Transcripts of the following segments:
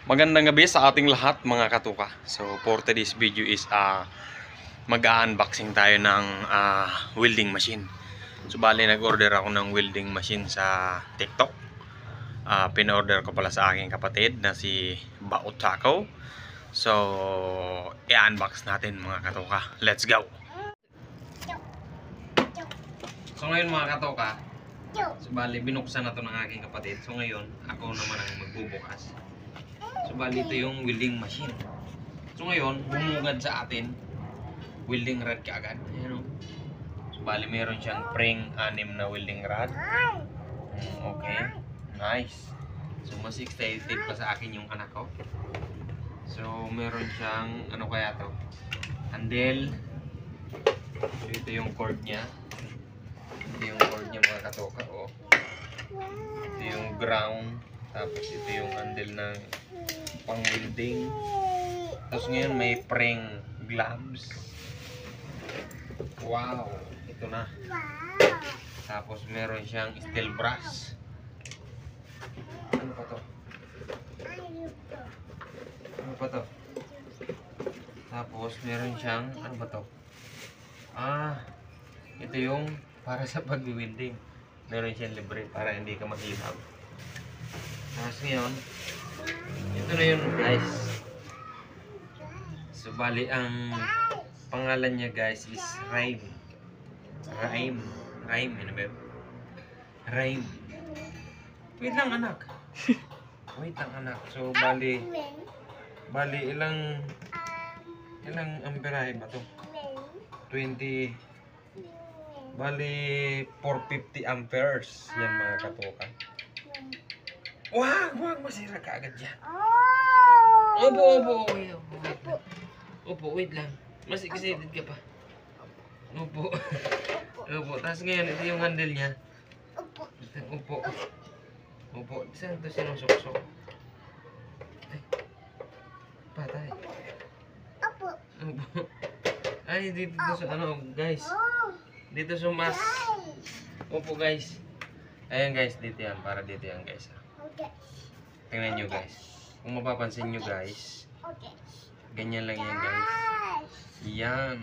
Magandang gabi sa ating lahat mga katuka. So for today's video is mag-unboxing tayo ng welding machine. So bali nag-order ako ng welding machine sa TikTok. Pin-order ko pala sa aking kapatid na si Bautako. So i-unbox natin mga katuka. Let's go! So ngayon mga katuka, so bali binuksan na to ng aking kapatid. So ngayon ako naman ang magbubukas. So bali ito yung welding machine. So ngayon bumungad sa atin welding rod kaagad. Ayan o. So bali meron siyang pring 6 na welding rod. Okay, nice. So mas excited pa sa akin yung anak ko. So meron siyang ano kaya to, handle. So ito yung cord niya. Ito yung cord niya mga katoka. Oh. Ito yung ground. Tapos ito yung handle ng pang welding. Tapos ngayon may pring gloves. Wow, ito na. Tapos meron siyang steel brass. Ano pa to? Ano pa to? Tapos meron siyang ano ba to? Ito yung para sa pag-welding. Meron siyang libre para hindi ka maghilab. Tapos ngayon, ito na yun guys. So bali ang pangalan niya guys is Rhyme. Ano ba? Rhyme. Wait lang anak. Wait lang anak. So bali ilang amperahe ba to? 20. Bali 450 amperes yan mga katuka. Wag masira ka agad dyan. Opo, wait lang. Mas excited ka pa. Opo. Tapos ngayon, ito yung handle niya. Opo. Saan ito sinusok-sok? Ay. Patay. Opo. Ay, dito sa ano, guys. Dito sa mas. Opo, guys. Ayan, guys. Dito yan. Para dito yan, guys. Tingnan nyo, guys. Kung mapapansin nyo, guys. Ganyan lang yan, guys. Yan.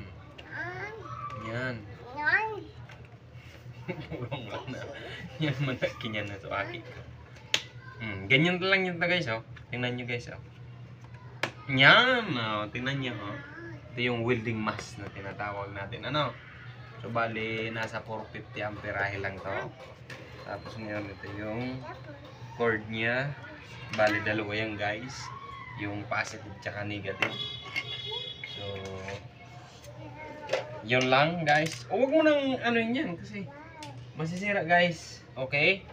Yan manakin yan na ito akin. Ganyan lang yun guys, oh. Tingnan nyo guys, oh. Yan, oh. Tingnan nyo, oh. Ito yung welding mask na tinatawag natin, ano. So bali nasa 450 amperahe lang to. Tapos ngayon ito yung cord niya. Bali dalawa yan guys, yung positive tsaka negative. So yun lang guys. Huwag mo nang ano yan kasi masisira guys. Okay,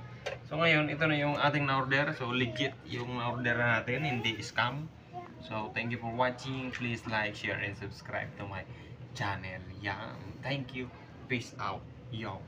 so ngayon ito na yung ating na-order. So legit yung na-order natin, hindi scam. So thank you for watching. Please like, share, and subscribe to my channel. Yan. Thank you. Peace out. Yo.